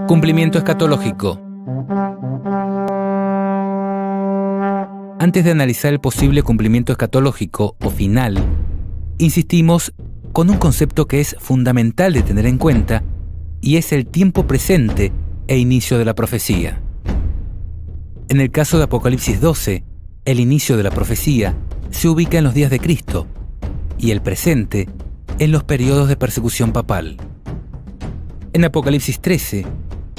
Cumplimiento escatológico. Antes de analizar el posible cumplimiento escatológico o final, insistimos con un concepto que es fundamental de tener en cuenta, y es el tiempo presente e inicio de la profecía. En el caso de Apocalipsis 12, el inicio de la profecía se ubica en los días de Cristo y el presente en los periodos de persecución papal. En Apocalipsis 13,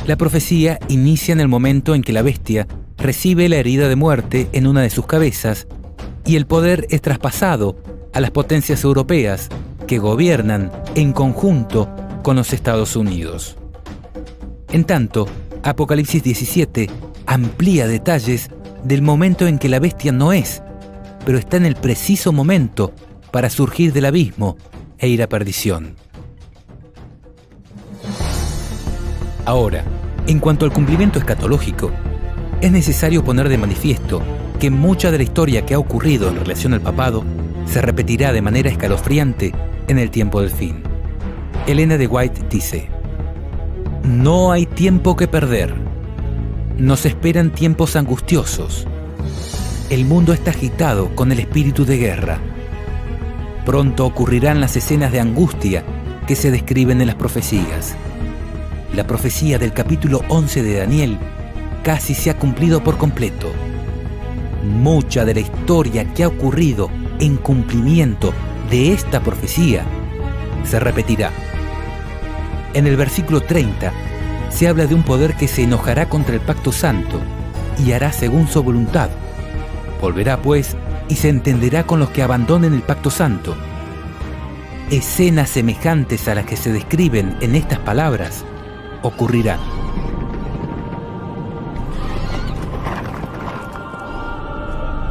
la profecía inicia en el momento en que la bestia recibe la herida de muerte en una de sus cabezas y el poder es traspasado a las potencias europeas que gobiernan en conjunto con los Estados Unidos. En tanto, Apocalipsis 17 amplía detalles del momento en que la bestia no es, pero está en el preciso momento para surgir del abismo e ir a perdición. Ahora, en cuanto al cumplimiento escatológico, es necesario poner de manifiesto que mucha de la historia que ha ocurrido en relación al papado se repetirá de manera escalofriante en el tiempo del fin. Elena de White dice: "No hay tiempo que perder. Nos esperan tiempos angustiosos. El mundo está agitado con el espíritu de guerra. Pronto ocurrirán las escenas de angustia que se describen en las profecías. La profecía del capítulo 11 de Daniel casi se ha cumplido por completo. Mucha de la historia que ha ocurrido en cumplimiento de esta profecía se repetirá. En el versículo 30 se habla de un poder que se enojará contra el pacto santo y hará según su voluntad. Volverá, pues, y se entenderá con los que abandonen el pacto santo. Escenas semejantes a las que se describen en estas palabras ocurrirán."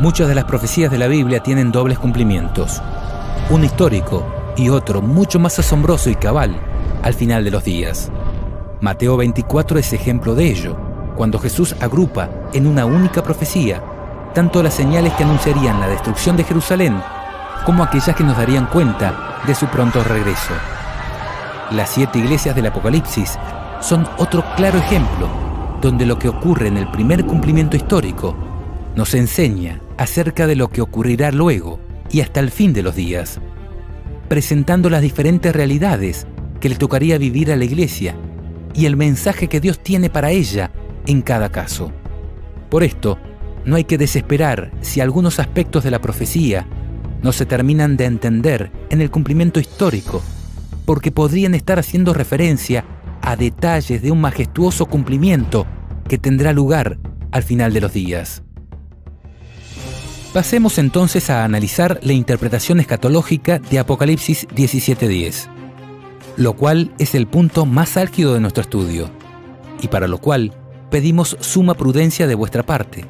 Muchas de las profecías de la Biblia tienen dobles cumplimientos, uno histórico y otro mucho más asombroso y cabal al final de los días. Mateo 24 es ejemplo de ello, cuando Jesús agrupa en una única profecía tanto las señales que anunciarían la destrucción de Jerusalén como aquellas que nos darían cuenta de su pronto regreso. Las 7 iglesias del Apocalipsis son otro claro ejemplo, donde lo que ocurre en el primer cumplimiento histórico nos enseña acerca de lo que ocurrirá luego y hasta el fin de los días, presentando las diferentes realidades que le tocaría vivir a la iglesia y el mensaje que Dios tiene para ella en cada caso. Por esto, no hay que desesperar si algunos aspectos de la profecía no se terminan de entender en el cumplimiento histórico, porque podrían estar haciendo referencia a detalles de un majestuoso cumplimiento que tendrá lugar al final de los días. Pasemos entonces a analizar la interpretación escatológica de Apocalipsis 17:10, lo cual es el punto más álgido de nuestro estudio, y para lo cual pedimos suma prudencia de vuestra parte.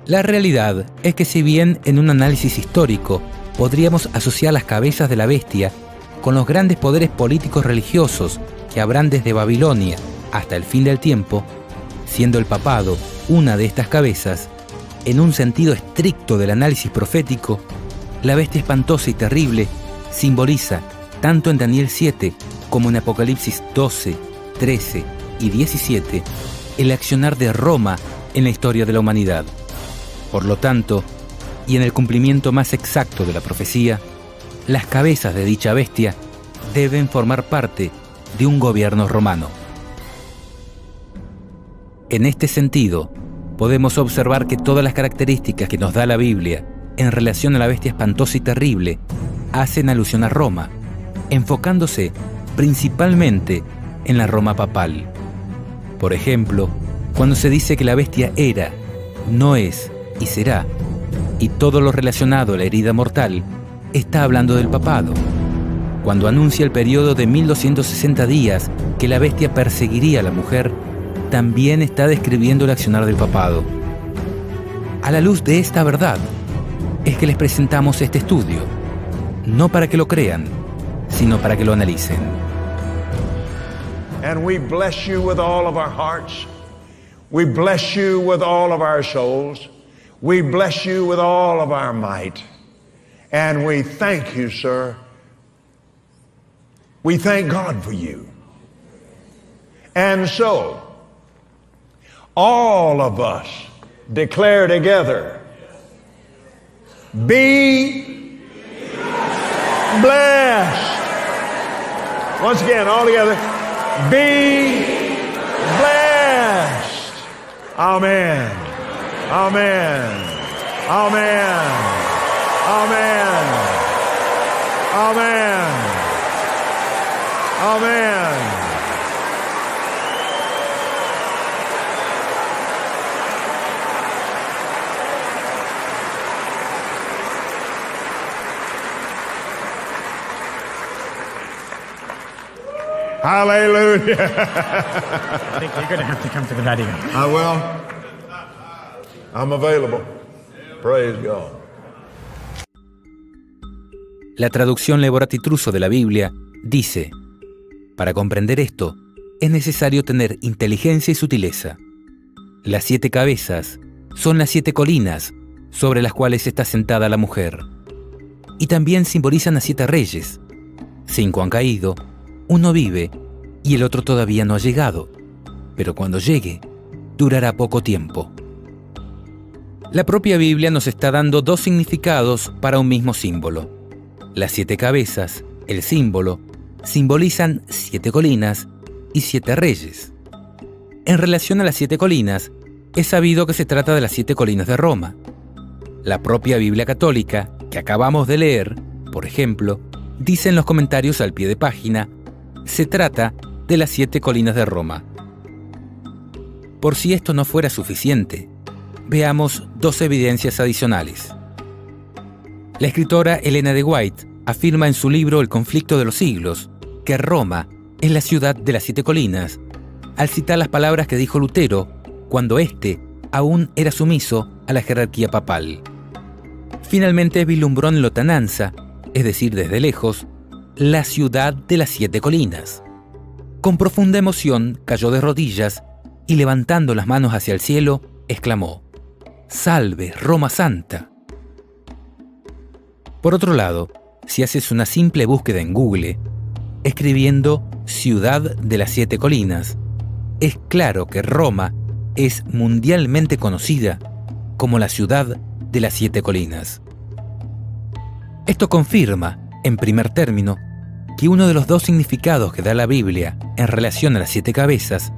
La realidad es que si bien en un análisis histórico podríamos asociar las cabezas de la bestia con los grandes poderes políticos religiosos que habrán desde Babilonia hasta el fin del tiempo, siendo el papado una de estas cabezas, en un sentido estricto del análisis profético, la bestia espantosa y terrible simboliza, tanto en Daniel 7 como en Apocalipsis 12, 13 y 17, el accionar de Roma en la historia de la humanidad. Por lo tanto, y en el cumplimiento más exacto de la profecía, las cabezas de dicha bestia deben formar parte de un gobierno romano. En este sentido, podemos observar que todas las características que nos da la Biblia en relación a la bestia espantosa y terrible hacen alusión a Roma, enfocándose principalmente en la Roma papal. Por ejemplo, cuando se dice que la bestia era, no es y será, y todo lo relacionado a la herida mortal, está hablando del papado. Cuando anuncia el periodo de 1260 días que la bestia perseguiría a la mujer, también está describiendo el accionar del papado. A la luz de esta verdad, es que les presentamos este estudio, no para que lo crean, sino para que lo analicen. And we bless you with all of our hearts. We bless you with all of our souls. We bless you with all of our might. And we thank you, sir. We thank God for you. And so, all of us declare together, be blessed. Once again, all together, be blessed. Amen. Amen. Amen. Amen. Amen. Amen. Hallelujah. I think you're going to have to come to the Vatican. I will. I'm available. Praise God. La traducción Leborati Truso de la Biblia dice: para comprender esto, es necesario tener inteligencia y sutileza. Las 7 cabezas son las 7 colinas sobre las cuales está sentada la mujer. Y también simbolizan a 7 reyes. 5 han caído, 1 vive y el otro todavía no ha llegado, pero cuando llegue, durará poco tiempo. La propia Biblia nos está dando 2 significados para un mismo símbolo. Las 7 cabezas, el símbolo, simbolizan 7 colinas y 7 reyes. En relación a las 7 colinas, es sabido que se trata de las 7 colinas de Roma. La propia Biblia católica, que acabamos de leer, por ejemplo, dice en los comentarios al pie de página: se trata de las 7 colinas de Roma. Por si esto no fuera suficiente, veamos 2 evidencias adicionales. La escritora Elena de White afirma en su libro El conflicto de los siglos que Roma es la ciudad de las 7 colinas, al citar las palabras que dijo Lutero cuando éste aún era sumiso a la jerarquía papal. Finalmente vislumbró en lontananza, es decir, desde lejos, la ciudad de las 7 colinas. Con profunda emoción cayó de rodillas y, levantando las manos hacia el cielo, exclamó: ¡Salve, Roma Santa! Por otro lado, si haces una simple búsqueda en Google, escribiendo Ciudad de las 7 colinas, es claro que Roma es mundialmente conocida como la ciudad de las 7 colinas. Esto confirma, en primer término, que uno de los 2 significados que da la Biblia en relación a las 7 cabezas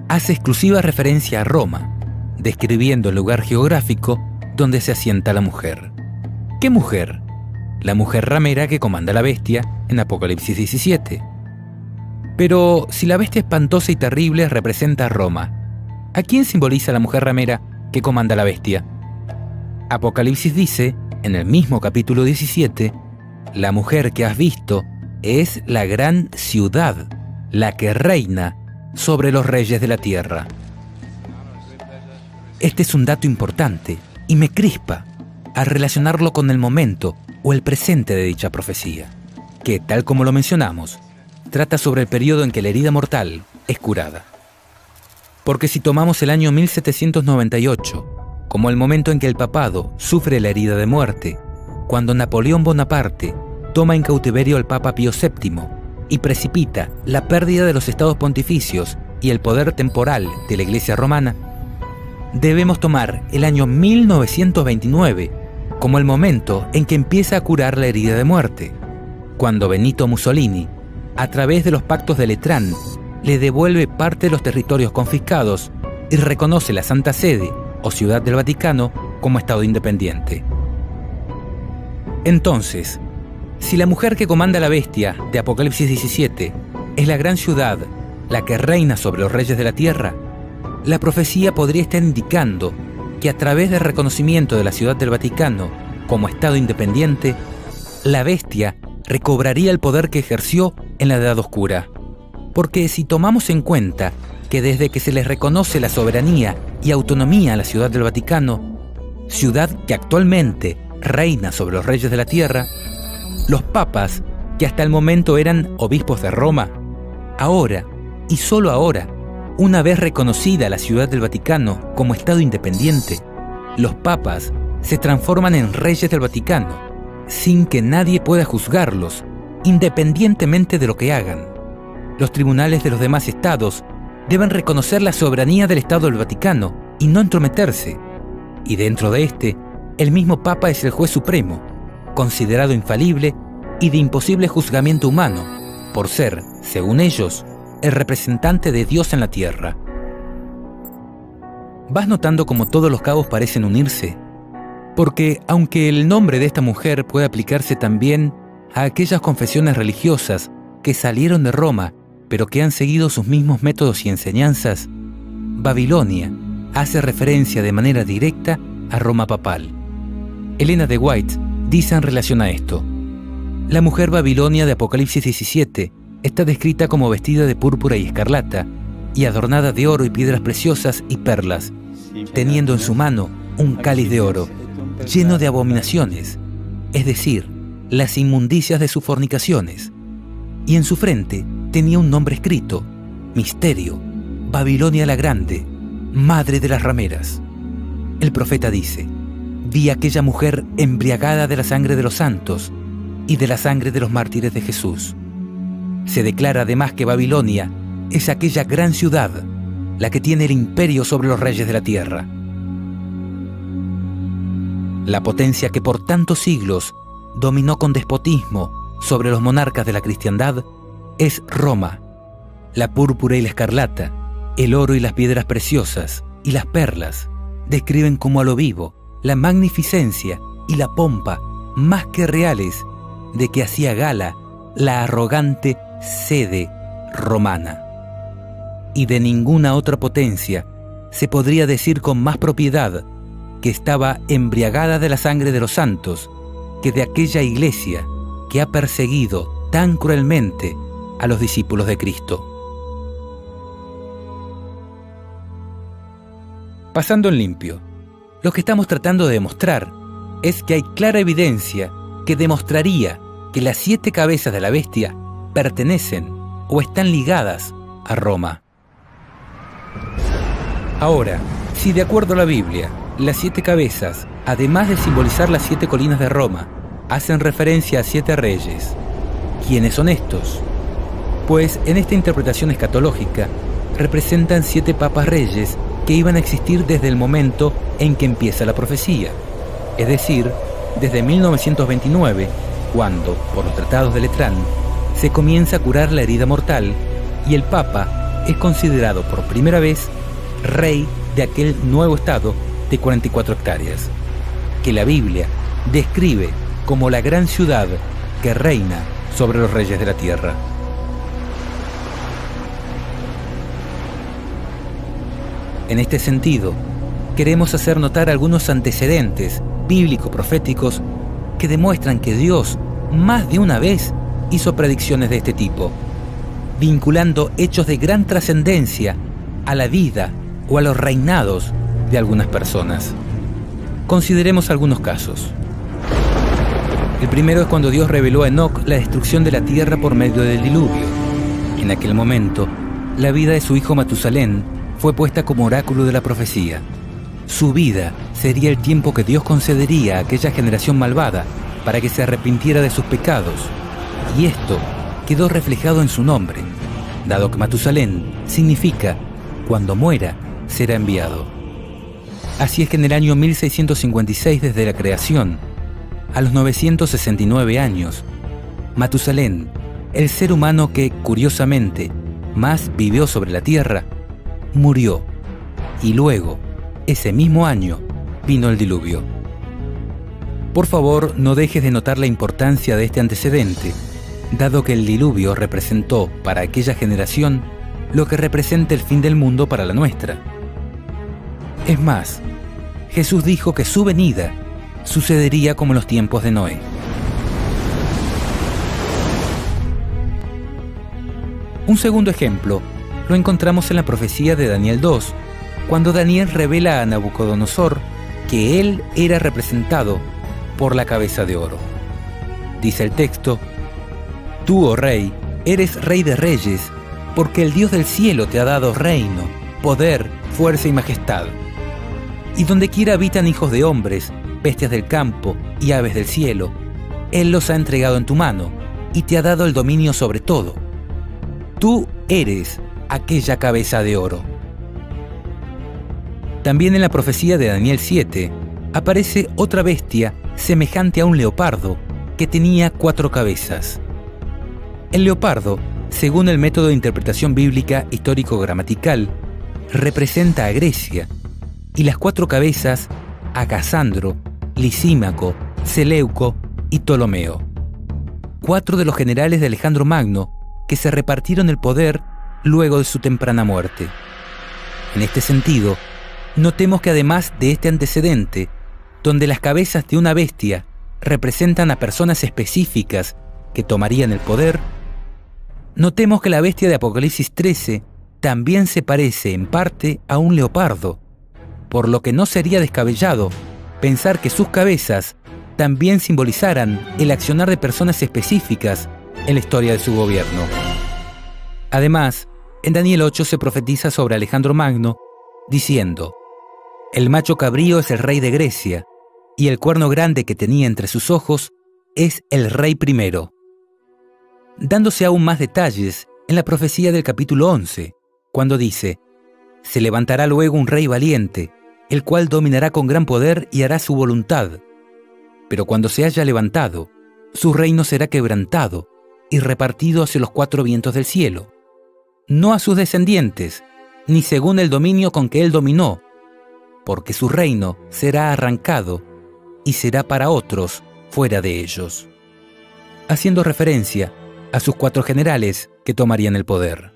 hace exclusiva referencia a Roma, describiendo el lugar geográfico donde se asienta la mujer. ¿Qué mujer? La mujer ramera que comanda la bestia en Apocalipsis 17. Pero si la bestia espantosa y terrible representa a Roma, ¿a quién simboliza la mujer ramera que comanda la bestia? Apocalipsis dice, en el mismo capítulo 17, la mujer que has visto es la gran ciudad, la que reina sobre los reyes de la tierra. Este es un dato importante y me crispa al relacionarlo con el momento o el presente de dicha profecía, que, tal como lo mencionamos, trata sobre el periodo en que la herida mortal es curada. Porque si tomamos el año 1798 como el momento en que el papado sufre la herida de muerte, cuando Napoleón Bonaparte toma en cautiverio al Papa Pío VII y precipita la pérdida de los estados pontificios y el poder temporal de la Iglesia romana, debemos tomar el año 1929 como el momento en que empieza a curar la herida de muerte, cuando Benito Mussolini, a través de los pactos de Letrán, le devuelve parte de los territorios confiscados y reconoce la Santa Sede o Ciudad del Vaticano como Estado independiente. Entonces, si la mujer que comanda la bestia de Apocalipsis 17 es la gran ciudad, la que reina sobre los reyes de la tierra, la profecía podría estar indicando que a través del reconocimiento de la Ciudad del Vaticano como Estado independiente, la bestia recobraría el poder que ejerció en la Edad Oscura. Porque si tomamos en cuenta que desde que se les reconoce la soberanía y autonomía a la Ciudad del Vaticano, ciudad que actualmente reina sobre los reyes de la tierra, los papas, que hasta el momento eran obispos de Roma, ahora, y solo ahora, una vez reconocida la Ciudad del Vaticano como Estado independiente, los papas se transforman en reyes del Vaticano, sin que nadie pueda juzgarlos, independientemente de lo que hagan. Los tribunales de los demás estados deben reconocer la soberanía del Estado del Vaticano y no entrometerse. Y dentro de este, el mismo Papa es el juez supremo, considerado infalible y de imposible juzgamiento humano, por ser, según ellos, el representante de Dios en la tierra. ¿Vas notando cómo todos los cabos parecen unirse? Porque, aunque el nombre de esta mujer puede aplicarse también a aquellas confesiones religiosas que salieron de Roma, pero que han seguido sus mismos métodos y enseñanzas, Babilonia hace referencia de manera directa a Roma papal. Elena de White dice en relación a esto: la mujer Babilonia de Apocalipsis 17 está descrita como vestida de púrpura y escarlata, y adornada de oro y piedras preciosas y perlas, teniendo en su mano un cáliz de oro, lleno de abominaciones, es decir, las inmundicias de sus fornicaciones. Y en su frente tenía un nombre escrito: Misterio, Babilonia la Grande, Madre de las Rameras. El profeta dice: vi a aquella mujer embriagada de la sangre de los santos y de la sangre de los mártires de Jesús. Se declara además que Babilonia es aquella gran ciudad, la que tiene el imperio sobre los reyes de la tierra. La potencia que por tantos siglos dominó con despotismo sobre los monarcas de la cristiandad es Roma. La púrpura y la escarlata, el oro y las piedras preciosas y las perlas describen como a lo vivo la magnificencia y la pompa más que reales de que hacía gala la arrogante sede romana. Y de ninguna otra potencia se podría decir con más propiedad que estaba embriagada de la sangre de los santos que de aquella iglesia que ha perseguido tan cruelmente a los discípulos de Cristo. Pasando en limpio, lo que estamos tratando de demostrar es que hay clara evidencia que demostraría que las 7 cabezas de la bestia pertenecen o están ligadas a Roma. Ahora, si de acuerdo a la Biblia, las 7 cabezas, además de simbolizar las 7 colinas de Roma, hacen referencia a 7 reyes, ¿quiénes son estos? Pues en esta interpretación escatológica representan 7 papas reyes que iban a existir desde el momento en que empieza la profecía, es decir, desde 1929, cuando, por los tratados de Letrán, se comienza a curar la herida mortal y el Papa es considerado por primera vez rey de aquel nuevo estado de 44 hectáreas, que la Biblia describe como la gran ciudad que reina sobre los reyes de la tierra. En este sentido, queremos hacer notar algunos antecedentes bíblico-proféticos que demuestran que Dios más de una vez hizo predicciones de este tipo, vinculando hechos de gran trascendencia a la vida o a los reinados de algunas personas. Consideremos algunos casos. El primero es cuando Dios reveló a Enoc la destrucción de la tierra por medio del diluvio. En aquel momento, la vida de su hijo Matusalén fue puesta como oráculo de la profecía. Su vida sería el tiempo que Dios concedería a aquella generación malvada para que se arrepintiera de sus pecados, y esto quedó reflejado en su nombre, dado que Matusalén significa cuando muera será enviado. Así es que en el año 1656 desde la creación, a los 969 años, Matusalén, el ser humano que, curiosamente, más vivió sobre la tierra, murió, y luego, ese mismo año, vino el diluvio. Por favor, no dejes de notar la importancia de este antecedente, dado que el diluvio representó para aquella generación lo que representa el fin del mundo para la nuestra. Es más, Jesús dijo que su venida sucedería como en los tiempos de Noé. Un segundo ejemplo lo encontramos en la profecía de Daniel 2, cuando Daniel revela a Nabucodonosor que él era representado por la cabeza de oro. Dice el texto: tú, oh rey, eres rey de reyes, porque el Dios del cielo te ha dado reino, poder, fuerza y majestad. Y donde quiera habitan hijos de hombres, bestias del campo y aves del cielo, Él los ha entregado en tu mano y te ha dado el dominio sobre todo. Tú eres aquella cabeza de oro. También en la profecía de Daniel 7 aparece otra bestia semejante a un leopardo que tenía 4 cabezas. El leopardo, según el método de interpretación bíblica histórico-gramatical, representa a Grecia, y las 4 cabezas a Casandro, Lisímaco, Seleuco y Ptolomeo. 4 de los generales de Alejandro Magno que se repartieron el poder luego de su temprana muerte. En este sentido, notemos que además de este antecedente, donde las cabezas de una bestia representan a personas específicas que tomarían el poder, notemos que la bestia de Apocalipsis 13 también se parece en parte a un leopardo, por lo que no sería descabellado pensar que sus cabezas también simbolizaran el accionar de personas específicas en la historia de su gobierno. Además, en Daniel 8 se profetiza sobre Alejandro Magno, diciendo: «El macho cabrío es el rey de Grecia, y el cuerno grande que tenía entre sus ojos es el rey primero». Dándose aún más detalles en la profecía del capítulo 11, cuando dice: «Se levantará luego un rey valiente, el cual dominará con gran poder y hará su voluntad. Pero cuando se haya levantado, su reino será quebrantado y repartido hacia los 4 vientos del cielo, no a sus descendientes, ni según el dominio con que él dominó, porque su reino será arrancado y será para otros fuera de ellos», haciendo referencia a sus 4 generales que tomarían el poder.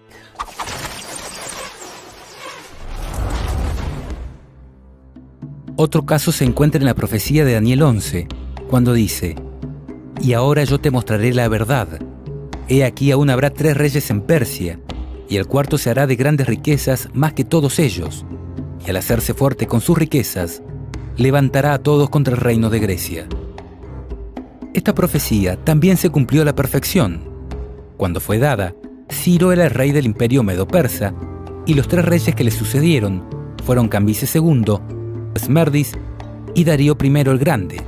Otro caso se encuentra en la profecía de Daniel 11, cuando dice: «Y ahora yo te mostraré la verdad. He aquí aún habrá 3 reyes en Persia, y el cuarto se hará de grandes riquezas más que todos ellos, y al hacerse fuerte con sus riquezas, levantará a todos contra el reino de Grecia». Esta profecía también se cumplió a la perfección. Cuando fue dada, Ciro era el rey del imperio medo-persa, y los 3 reyes que le sucedieron fueron Cambises II, Esmerdis y Darío I el Grande,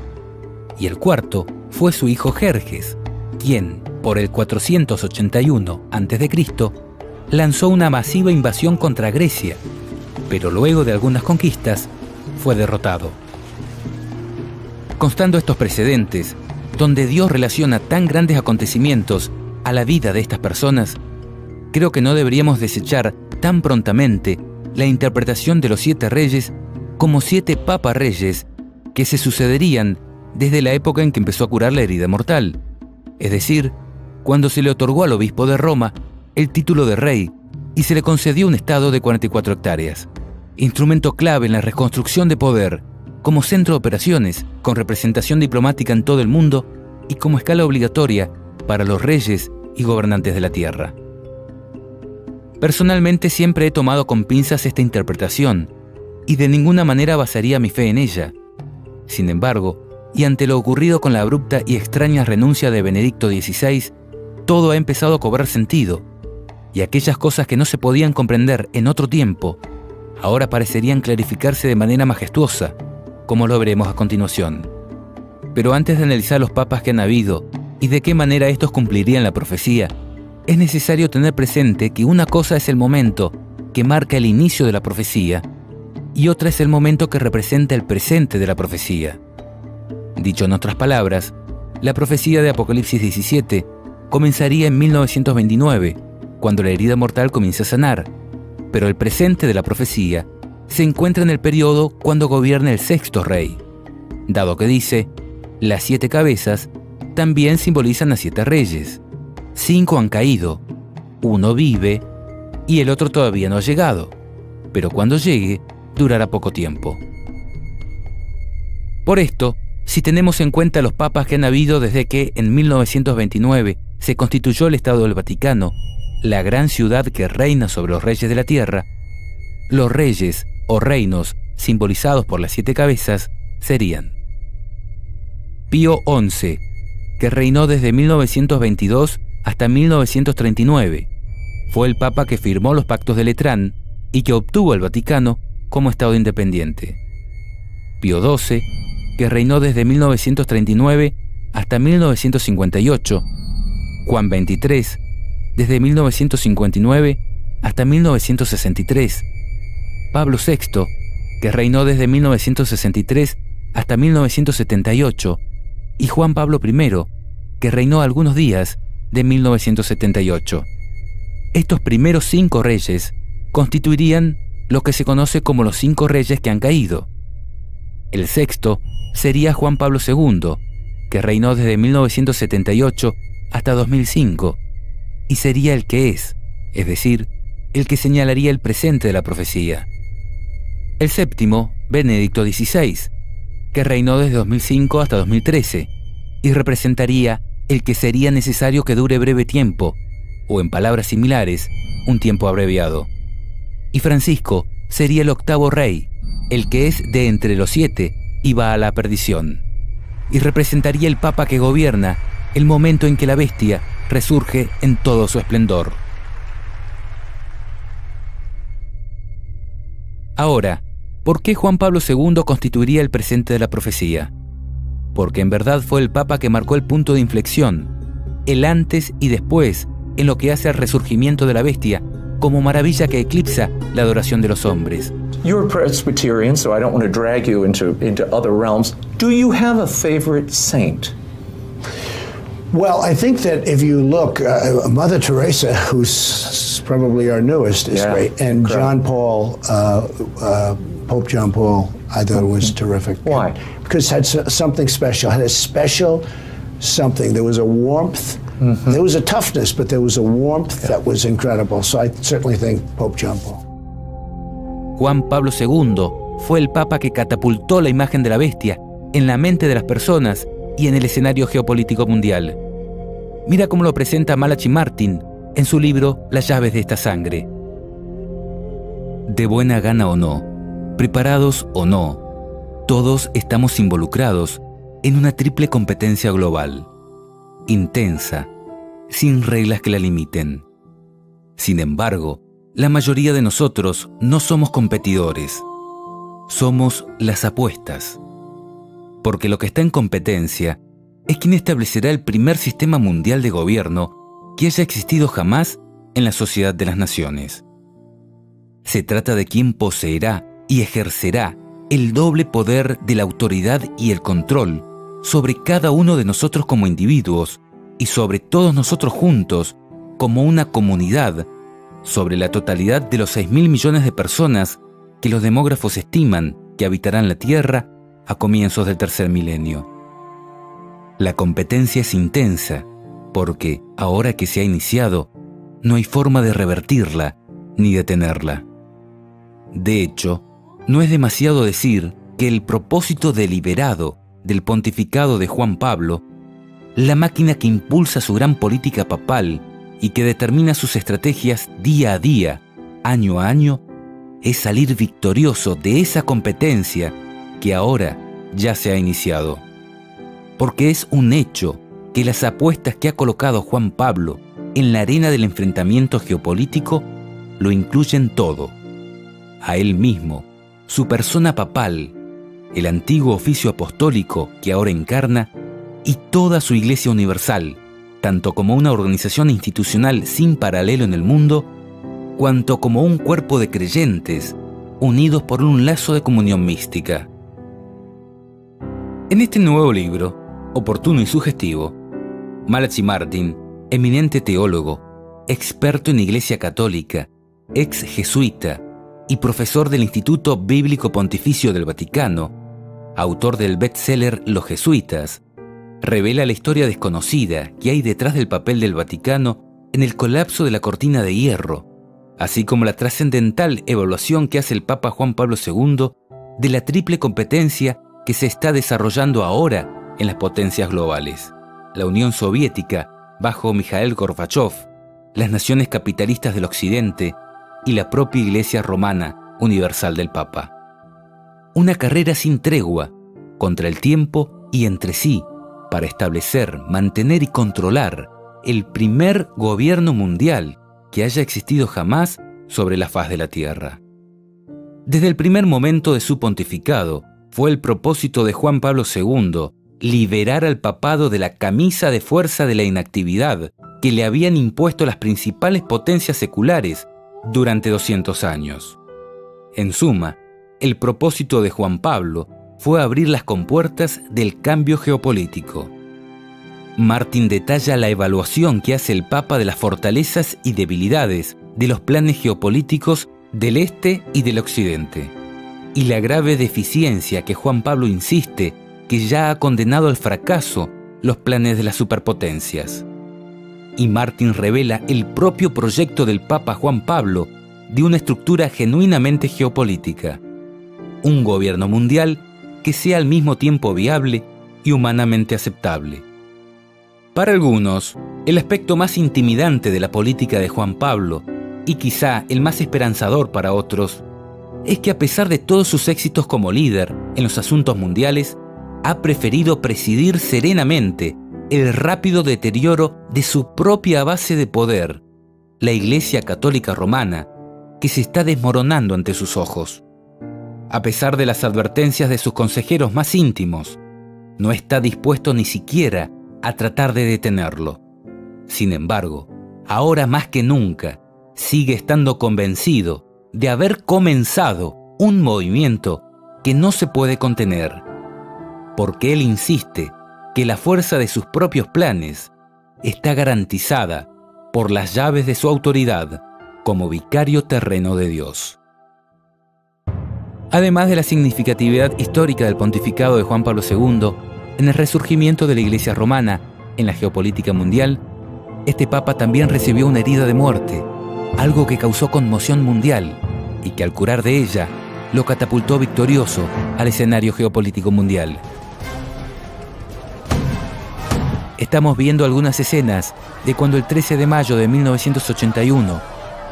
y el cuarto fue su hijo Jerjes, quien, por el 481 a.C., lanzó una masiva invasión contra Grecia, pero luego de algunas conquistas fue derrotado. Constando estos precedentes, donde Dios relaciona tan grandes acontecimientos a la vida de estas personas, creo que no deberíamos desechar tan prontamente la interpretación de los 7 reyes como 7 papas reyes que se sucederían desde la época en que empezó a curar la herida mortal, es decir, cuando se le otorgó al obispo de Roma el título de rey y se le concedió un estado de 44 hectáreas, instrumento clave en la reconstrucción de poder, como centro de operaciones con representación diplomática en todo el mundo y como escala obligatoria para los reyes y gobernantes de la tierra. Personalmente siempre he tomado con pinzas esta interpretación y de ninguna manera basaría mi fe en ella. Sin embargo, y ante lo ocurrido con la abrupta y extraña renuncia de Benedicto XVI, todo ha empezado a cobrar sentido, y aquellas cosas que no se podían comprender en otro tiempo, ahora parecerían clarificarse de manera majestuosa, como lo veremos a continuación. Pero antes de analizar los papas que han habido y de qué manera estos cumplirían la profecía, es necesario tener presente que una cosa es el momento que marca el inicio de la profecía y otra es el momento que representa el presente de la profecía. Dicho en otras palabras, la profecía de Apocalipsis 17 comenzaría en 1929, cuando la herida mortal comienza a sanar, pero el presente de la profecía se encuentra en el periodo cuando gobierna el 6º rey, dado que dice: «Las 7 cabezas también simbolizan a 7 reyes. 5 han caído, 1 vive y el otro todavía no ha llegado, pero cuando llegue durará poco tiempo». Por esto, si tenemos en cuenta los papas que han habido desde que en 1929 se constituyó el Estado del Vaticano, la gran ciudad que reina sobre los reyes de la tierra, los reyes o reinos simbolizados por las 7 cabezas serían: Pío XI, que reinó desde 1922 hasta 1939, fue el papa que firmó los pactos de Letrán y que obtuvo el Vaticano como Estado independiente. Pío XII, que reinó desde 1939 hasta 1958, Juan XXIII, desde 1959 hasta 1963, Pablo VI, que reinó desde 1963 hasta 1978, y Juan Pablo I, que reinó algunos días de 1978. Estos primeros 5 reyes constituirían lo que se conoce como los 5 reyes que han caído. El sexto sería Juan Pablo II, que reinó desde 1978 hasta 2005, y sería el que es decir, el que señalaría el presente de la profecía. El séptimo, Benedicto XVI, que reinó desde 2005 hasta 2013, y representaría el que sería necesario que dure breve tiempo, o en palabras similares, un tiempo abreviado. Y Francisco sería el octavo rey, el que es de entre los 7 y va a la perdición, y representaría el Papa que gobierna el momento en que la bestia resurge en todo su esplendor. Ahora, ¿por qué Juan Pablo II constituiría el presente de la profecía? Porque en verdad fue el Papa que marcó el punto de inflexión, el antes y después en lo que hace al resurgimiento de la bestia como maravilla que eclipsa la adoración de los hombres. You're a Presbyterian, so I don't want to drag you into other realms. Do you have a favorite saint? Well, I think that if you look, Mother Teresa, who's probably our newest, is great, and John Paul, Pope John Paul, I thought was terrific. Why? Because it had something special. It had a special something. There was a warmth. There was a toughness, but there was a warmth that was incredible. So I certainly think Pope John Paul. Juan Pablo II fue el Papa que catapultó la imagen de la bestia en la mente de las personas y en el escenario geopolítico mundial. Mira cómo lo presenta Malachi Martin en su libro Las llaves de esta sangre. De buena gana o no, preparados o no, todos estamos involucrados en una triple competencia global, intensa, sin reglas que la limiten. Sin embargo, la mayoría de nosotros no somos competidores, somos las apuestas. Porque lo que está en competencia es quien establecerá el primer sistema mundial de gobierno que haya existido jamás en la sociedad de las naciones. Se trata de quien poseerá y ejercerá el doble poder de la autoridad y el control sobre cada uno de nosotros como individuos y sobre todos nosotros juntos como una comunidad, sobre la totalidad de los 6.000 millones de personas que los demógrafos estiman que habitarán la Tierra a comienzos del tercer milenio. La competencia es intensa, porque, ahora que se ha iniciado, no hay forma de revertirla ni detenerla. De hecho, no es demasiado decir que el propósito deliberado del pontificado de Juan Pablo, la máquina que impulsa su gran política papal y que determina sus estrategias día a día, año a año, es salir victorioso de esa competencia que ahora ya se ha iniciado. Porque es un hecho que las apuestas que ha colocado Juan Pablo en la arena del enfrentamiento geopolítico lo incluyen todo. A él mismo, su persona papal, el antiguo oficio apostólico que ahora encarna, y toda su Iglesia Universal, tanto como una organización institucional sin paralelo en el mundo, cuanto como un cuerpo de creyentes unidos por un lazo de comunión mística. En este nuevo libro, oportuno y sugestivo, Malachi Martin, eminente teólogo, experto en Iglesia Católica, ex jesuita y profesor del Instituto Bíblico Pontificio del Vaticano, autor del bestseller Los Jesuitas, revela la historia desconocida que hay detrás del papel del Vaticano en el colapso de la cortina de hierro, así como la trascendental evaluación que hace el Papa Juan Pablo II de la triple competencia que se está desarrollando ahora en las potencias globales: la Unión Soviética, bajo Mikhail Gorbachev, las naciones capitalistas del Occidente y la propia Iglesia Romana Universal del Papa. Una carrera sin tregua contra el tiempo y entre sí para establecer, mantener y controlar el primer gobierno mundial que haya existido jamás sobre la faz de la Tierra. Desde el primer momento de su pontificado, fue el propósito de Juan Pablo II liberar al papado de la camisa de fuerza de la inactividad que le habían impuesto las principales potencias seculares durante 200 años. En suma, el propósito de Juan Pablo fue abrir las compuertas del cambio geopolítico. Martin detalla la evaluación que hace el Papa de las fortalezas y debilidades de los planes geopolíticos del Este y del Occidente, y la grave deficiencia que Juan Pablo insiste que ya ha condenado al fracaso los planes de las superpotencias. Y Martin revela el propio proyecto del Papa Juan Pablo de una estructura genuinamente geopolítica, un gobierno mundial que sea al mismo tiempo viable y humanamente aceptable. Para algunos, el aspecto más intimidante de la política de Juan Pablo, y quizá el más esperanzador para otros, es que a pesar de todos sus éxitos como líder en los asuntos mundiales, ha preferido presidir serenamente el rápido deterioro de su propia base de poder, la Iglesia Católica Romana, que se está desmoronando ante sus ojos. A pesar de las advertencias de sus consejeros más íntimos, no está dispuesto ni siquiera a tratar de detenerlo. Sin embargo, ahora más que nunca, sigue estando convencido de haber comenzado un movimiento que no se puede contener, porque él insiste que la fuerza de sus propios planes está garantizada por las llaves de su autoridad como vicario terreno de Dios. Además de la significatividad histórica del pontificado de Juan Pablo II, en el resurgimiento de la Iglesia romana en la geopolítica mundial, este Papa también recibió una herida de muerte, algo que causó conmoción mundial y que al curar de ella, lo catapultó victorioso al escenario geopolítico mundial. Estamos viendo algunas escenas de cuando el 13 de mayo de 1981,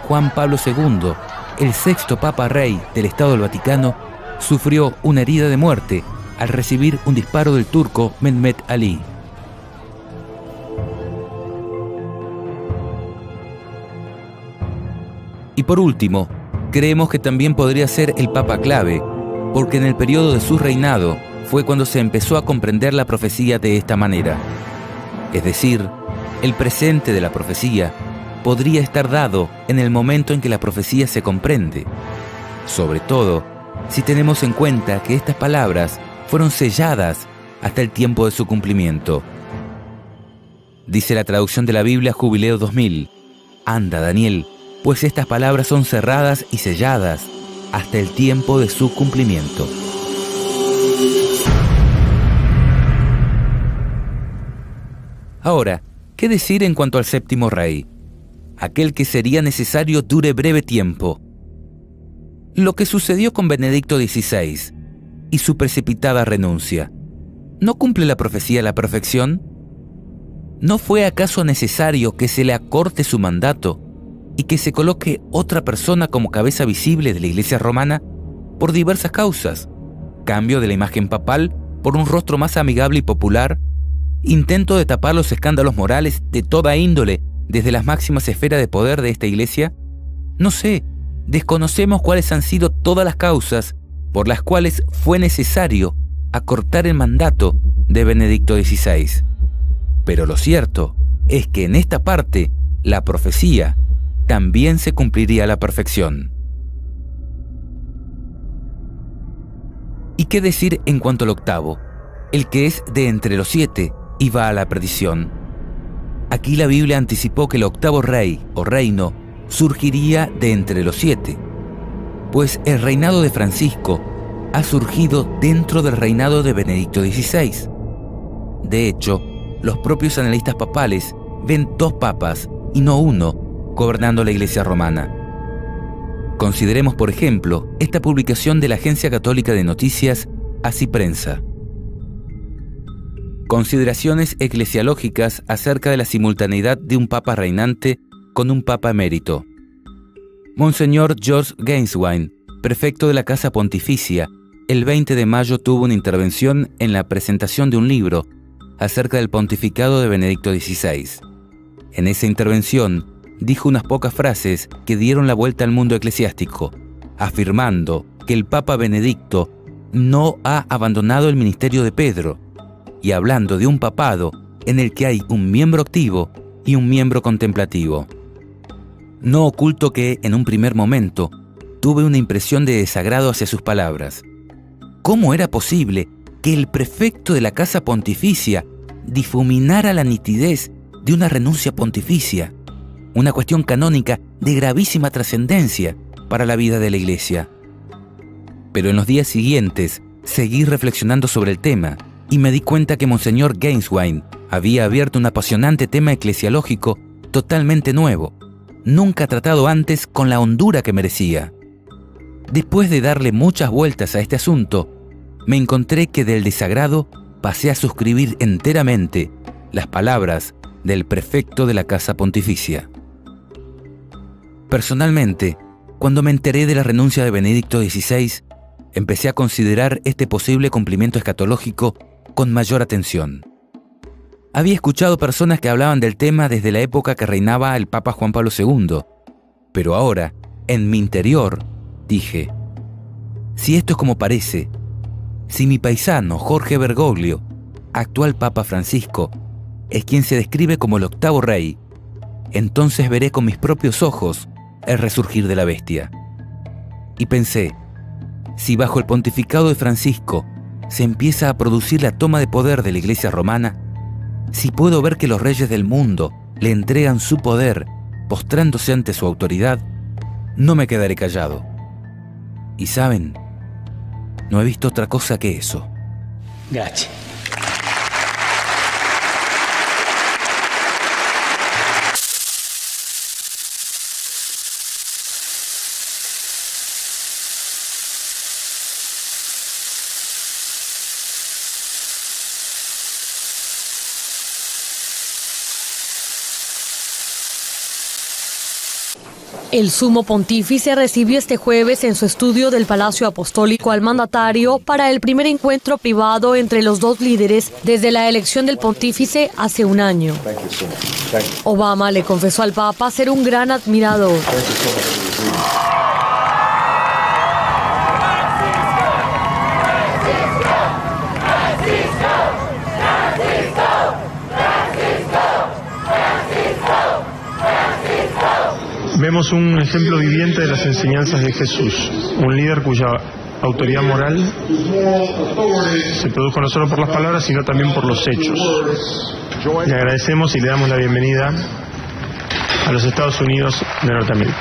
Juan Pablo II, el sexto Papa Rey del Estado del Vaticano, sufrió una herida de muerte al recibir un disparo del turco Mehmet Ali. Y por último, creemos que también podría ser el Papa clave, porque en el periodo de su reinado fue cuando se empezó a comprender la profecía de esta manera. Es decir, el presente de la profecía podría estar dado en el momento en que la profecía se comprende, sobre todo si tenemos en cuenta que estas palabras fueron selladas hasta el tiempo de su cumplimiento. Dice la traducción de la Biblia Jubileo 2000, «Anda, Daniel, pues estas palabras son cerradas y selladas hasta el tiempo de su cumplimiento». Ahora, ¿qué decir en cuanto al séptimo rey? Aquel que sería necesario dure breve tiempo. Lo que sucedió con Benedicto XVI y su precipitada renuncia, ¿no cumple la profecía a la perfección? ¿No fue acaso necesario que se le acorte su mandato y que se coloque otra persona como cabeza visible de la Iglesia romana por diversas causas? Cambio de la imagen papal por un rostro más amigable y popular, intento de tapar los escándalos morales de toda índole desde las máximas esferas de poder de esta Iglesia. No sé, desconocemos cuáles han sido todas las causas por las cuales fue necesario acortar el mandato de Benedicto XVI. Pero lo cierto es que en esta parte la profecía también se cumpliría a la perfección. ¿Y qué decir en cuanto al octavo, el que es de entre los 7 y va a la perdición? Aquí la Biblia anticipó que el octavo rey o reino surgiría de entre los 7, pues el reinado de Francisco ha surgido dentro del reinado de Benedicto XVI. De hecho, los propios analistas papales ven 2 papas y no 1 gobernando la Iglesia romana. Consideremos, por ejemplo, esta publicación de la Agencia Católica de Noticias Así Prensa. Consideraciones eclesiológicas acerca de la simultaneidad de un papa reinante con un papa emérito. Monseñor George Gainswine, prefecto de la Casa Pontificia, el 20 de mayo tuvo una intervención en la presentación de un libro acerca del pontificado de Benedicto XVI. En esa intervención, dijo unas pocas frases que dieron la vuelta al mundo eclesiástico, afirmando que el Papa Benedicto no ha abandonado el ministerio de Pedro, y hablando de un papado en el que hay un miembro activo y un miembro contemplativo. No oculto que, en un primer momento, tuve una impresión de desagrado hacia sus palabras. ¿Cómo era posible que el prefecto de la Casa Pontificia difuminara la nitidez de una renuncia pontificia, una cuestión canónica de gravísima trascendencia para la vida de la Iglesia? Pero en los días siguientes seguí reflexionando sobre el tema y me di cuenta que Monseñor Gainswine había abierto un apasionante tema eclesiológico totalmente nuevo, nunca tratado antes con la hondura que merecía. Después de darle muchas vueltas a este asunto, me encontré que del desagrado pasé a suscribir enteramente las palabras del prefecto de la Casa Pontificia. Personalmente, cuando me enteré de la renuncia de Benedicto XVI, empecé a considerar este posible cumplimiento escatológico con mayor atención. Había escuchado personas que hablaban del tema desde la época que reinaba el Papa Juan Pablo II, pero ahora, en mi interior, dije: si esto es como parece, si mi paisano Jorge Bergoglio, actual Papa Francisco, es quien se describe como el octavo rey, entonces veré con mis propios ojos el resurgir de la bestia. Y pensé, si bajo el pontificado de Francisco se empieza a producir la toma de poder de la Iglesia romana, si puedo ver que los reyes del mundo le entregan su poder postrándose ante su autoridad, no me quedaré callado. Y saben, no he visto otra cosa que eso. Gracias. El sumo pontífice recibió este jueves en su estudio del Palacio Apostólico al mandatario para el primer encuentro privado entre los dos líderes desde la elección del pontífice hace un año. Obama le confesó al Papa ser un gran admirador. Vemos un ejemplo viviente de las enseñanzas de Jesús, un líder cuya autoridad moral se produjo no solo por las palabras, sino también por los hechos. Le agradecemos y le damos la bienvenida a los Estados Unidos de Norteamérica.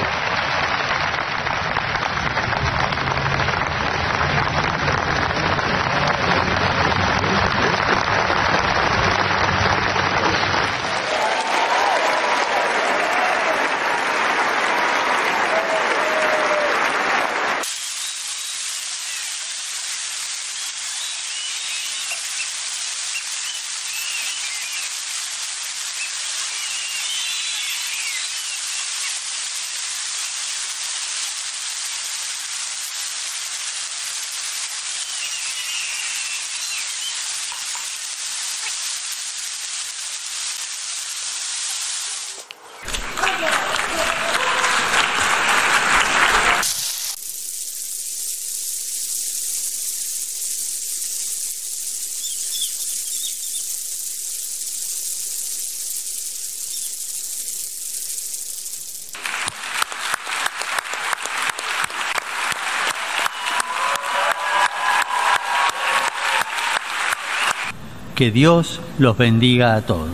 Que Dios los bendiga a todos.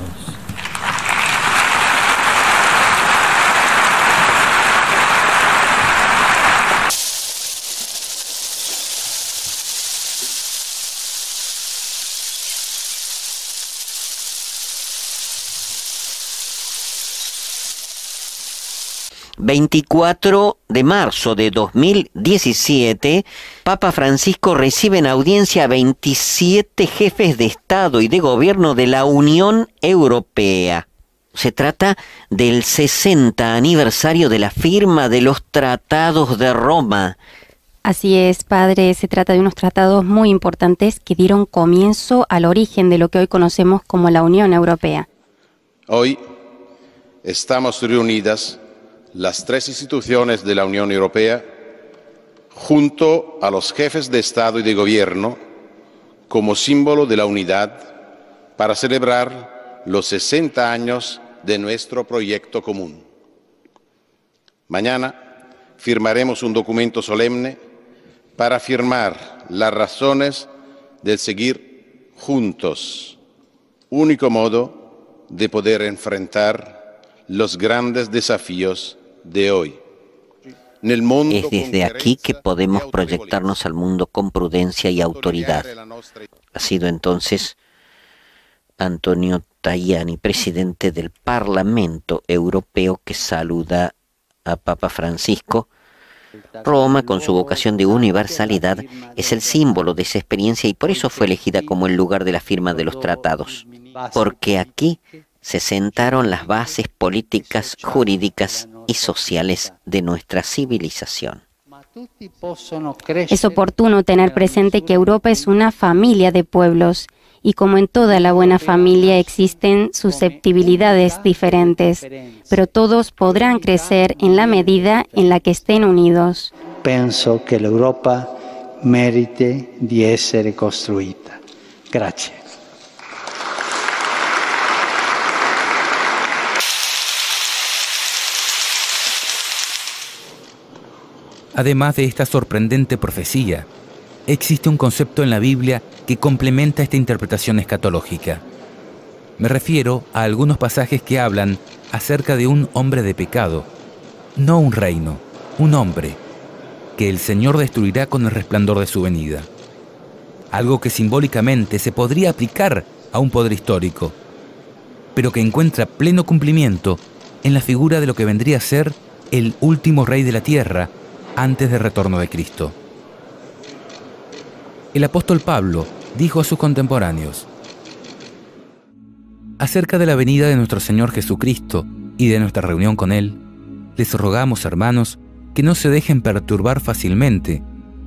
...24 de marzo de 2017... Papa Francisco recibe en audiencia a 27 jefes de Estado y de Gobierno de la Unión Europea. Se trata del 60 aniversario de la firma de los Tratados de Roma. Así es, padre, se trata de unos tratados muy importantes que dieron comienzo al origen de lo que hoy conocemos como la Unión Europea. Hoy estamos reunidas las tres instituciones de la Unión Europea junto a los jefes de Estado y de Gobierno como símbolo de la unidad para celebrar los 60 años de nuestro proyecto común. Mañana firmaremos un documento solemne para afirmar las razones de seguir juntos, único modo de poder enfrentar los grandes desafíos de hoy. Es desde aquí que podemos proyectarnos al mundo con prudencia y autoridad. Ha sido entonces Antonio Tajani, presidente del Parlamento Europeo, que saluda a Papa Francisco. Roma, con su vocación de universalidad, es el símbolo de esa experiencia y por eso fue elegida como el lugar de la firma de los tratados. Porque aquí se sentaron las bases políticas, jurídicas y sociales de nuestra civilización. Es oportuno tener presente que Europa es una familia de pueblos y como en toda la buena familia existen susceptibilidades diferentes, pero todos podrán crecer en la medida en la que estén unidos. Penso che l'Europa merite di essere costruita. Grazie. Además de esta sorprendente profecía, existe un concepto en la Biblia que complementa esta interpretación escatológica. Me refiero a algunos pasajes que hablan acerca de un hombre de pecado, no un reino, un hombre, que el Señor destruirá con el resplandor de su venida. Algo que simbólicamente se podría aplicar a un poder histórico, pero que encuentra pleno cumplimiento en la figura de lo que vendría a ser el último rey de la tierra antes del retorno de Cristo. El apóstol Pablo dijo a sus contemporáneos: acerca de la venida de nuestro Señor Jesucristo y de nuestra reunión con Él, les rogamos, hermanos, que no se dejen perturbar fácilmente,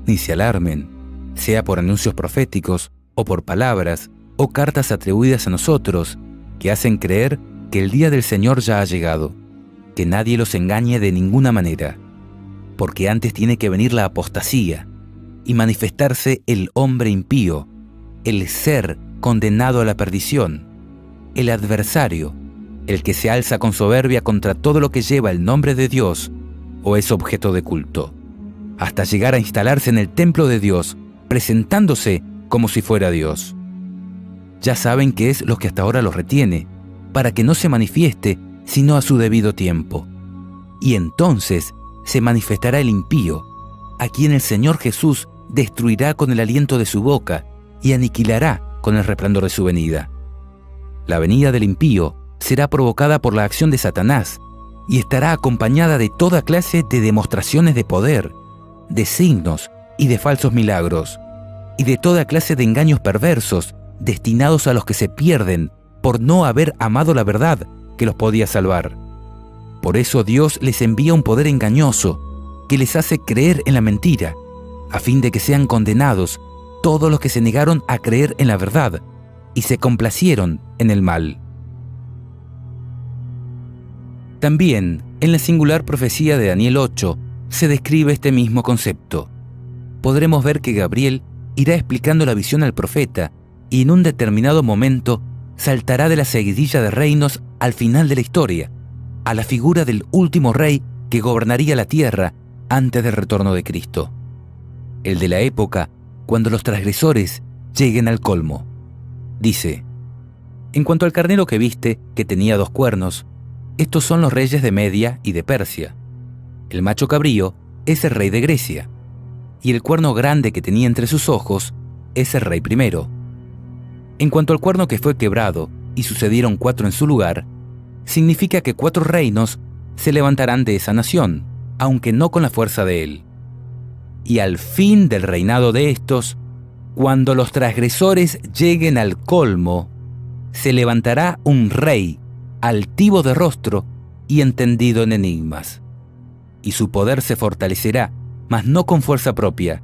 ni se alarmen, sea por anuncios proféticos, o por palabras, o cartas atribuidas a nosotros, que hacen creer que el día del Señor ya ha llegado, que nadie los engañe de ninguna manera, porque antes tiene que venir la apostasía y manifestarse el hombre impío, el ser condenado a la perdición, el adversario, el que se alza con soberbia contra todo lo que lleva el nombre de Dios o es objeto de culto, hasta llegar a instalarse en el templo de Dios, presentándose como si fuera Dios. Ya saben qué es lo que hasta ahora los retiene, para que no se manifieste sino a su debido tiempo. Y entonces se manifestará el impío, a quien el Señor Jesús destruirá con el aliento de su boca y aniquilará con el resplandor de su venida. La venida del impío será provocada por la acción de Satanás y estará acompañada de toda clase de demostraciones de poder, de signos y de falsos milagros, y de toda clase de engaños perversos destinados a los que se pierden por no haber amado la verdad que los podía salvar. Por eso Dios les envía un poder engañoso que les hace creer en la mentira, a fin de que sean condenados todos los que se negaron a creer en la verdad y se complacieron en el mal. También, en la singular profecía de Daniel 8, se describe este mismo concepto. Podremos ver que Gabriel irá explicando la visión al profeta y en un determinado momento saltará de la seguidilla de reinos al final de la historia, a la figura del último rey que gobernaría la tierra antes del retorno de Cristo. El de la época cuando los transgresores lleguen al colmo. Dice: en cuanto al carnero que viste, que tenía 2 cuernos, estos son los reyes de Media y de Persia. El macho cabrío es el rey de Grecia, y el cuerno grande que tenía entre sus ojos es el rey primero. En cuanto al cuerno que fue quebrado y sucedieron 4 en su lugar, significa que 4 reinos se levantarán de esa nación, aunque no con la fuerza de él. Y al fin del reinado de estos, cuando los transgresores lleguen al colmo, se levantará un rey, altivo de rostro y entendido en enigmas. Y su poder se fortalecerá, mas no con fuerza propia,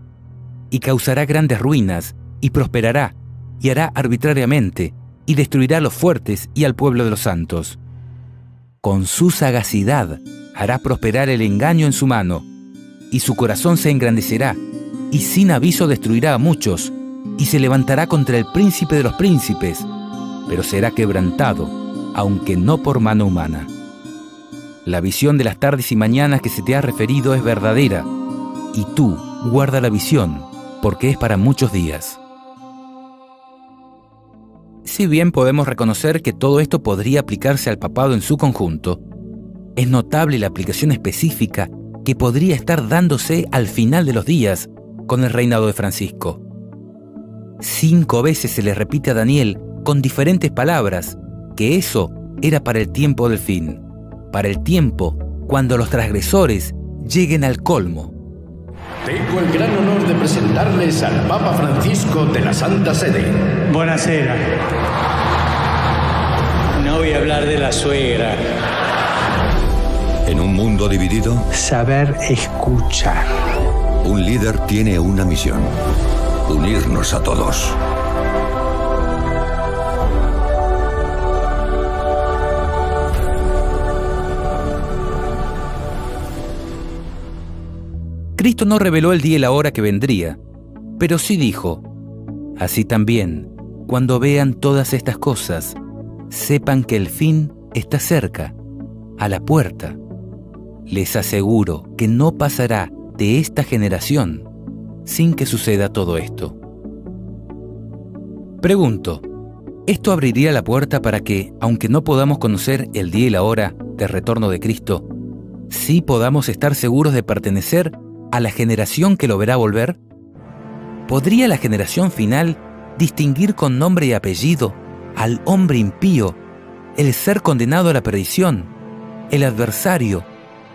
y causará grandes ruinas, y prosperará, y hará arbitrariamente, y destruirá a los fuertes y al pueblo de los santos. Con su sagacidad hará prosperar el engaño en su mano, y su corazón se engrandecerá, y sin aviso destruirá a muchos, y se levantará contra el príncipe de los príncipes, pero será quebrantado, aunque no por mano humana. La visión de las tardes y mañanas que se te ha referido es verdadera, y tú guarda la visión, porque es para muchos días. Si bien podemos reconocer que todo esto podría aplicarse al papado en su conjunto, es notable la aplicación específica que podría estar dándose al final de los días con el reinado de Francisco. 5 veces se le repite a Daniel con diferentes palabras que eso era para el tiempo del fin, para el tiempo cuando los transgresores lleguen al colmo. Tengo el gran honor de presentarles al Papa Francisco de la Santa Sede. Buonasera. No voy a hablar de la suegra. En un mundo dividido, saber escuchar. Un líder tiene una misión: unirnos a todos. Cristo no reveló el día y la hora que vendría, pero sí dijo: así también, cuando vean todas estas cosas, sepan que el fin está cerca, a la puerta. Les aseguro que no pasará de esta generación sin que suceda todo esto. Pregunto, ¿esto abriría la puerta para que, aunque no podamos conocer el día y la hora del retorno de Cristo, sí podamos estar seguros de pertenecer a la generación que lo verá volver? ¿Podría la generación final distinguir con nombre y apellido al hombre impío, el ser condenado a la perdición, el adversario,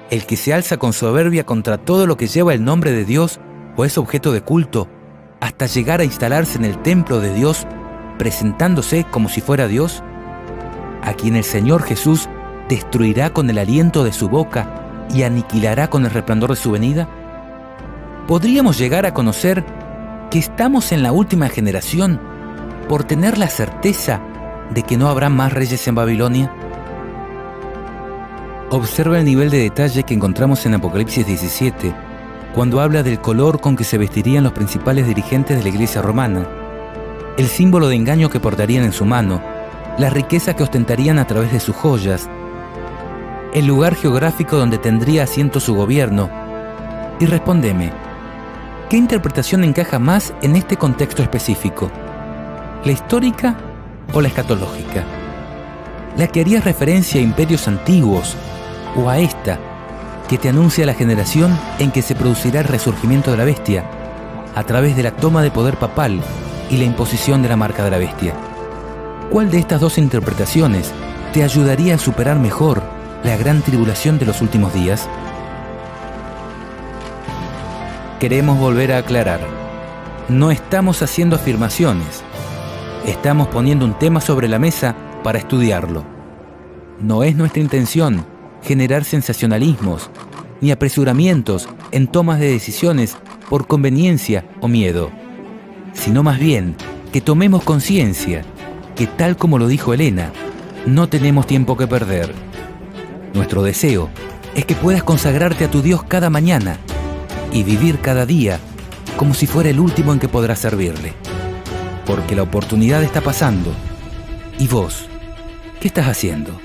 el que se alza con soberbia contra todo lo que lleva el nombre de Dios o es objeto de culto, hasta llegar a instalarse en el templo de Dios, presentándose como si fuera Dios? A quien el Señor Jesús destruirá con el aliento de su boca y aniquilará con el resplandor de su venida. ¿Podríamos llegar a conocer que estamos en la última generación por tener la certeza de que no habrá más reyes en Babilonia? Observa el nivel de detalle que encontramos en Apocalipsis 17, cuando habla del color con que se vestirían los principales dirigentes de la iglesia romana, el símbolo de engaño que portarían en su mano, la riqueza que ostentarían a través de sus joyas, el lugar geográfico donde tendría asiento su gobierno. Y respóndeme, ¿qué interpretación encaja más en este contexto específico? ¿La histórica o la escatológica? ¿La que haría referencia a imperios antiguos o a esta que te anuncia la generación en que se producirá el resurgimiento de la bestia a través de la toma de poder papal y la imposición de la marca de la bestia? ¿Cuál de estas dos interpretaciones te ayudaría a superar mejor la gran tribulación de los últimos días? Queremos volver a aclarar, no estamos haciendo afirmaciones, estamos poniendo un tema sobre la mesa para estudiarlo. No es nuestra intención generar sensacionalismos ni apresuramientos en tomas de decisiones por conveniencia o miedo, sino más bien que tomemos conciencia que, tal como lo dijo Elena, no tenemos tiempo que perder. Nuestro deseo es que puedas consagrarte a tu Dios cada mañana y vivir cada día como si fuera el último en que podrás servirle. Porque la oportunidad está pasando. ¿Y vos? ¿Qué estás haciendo?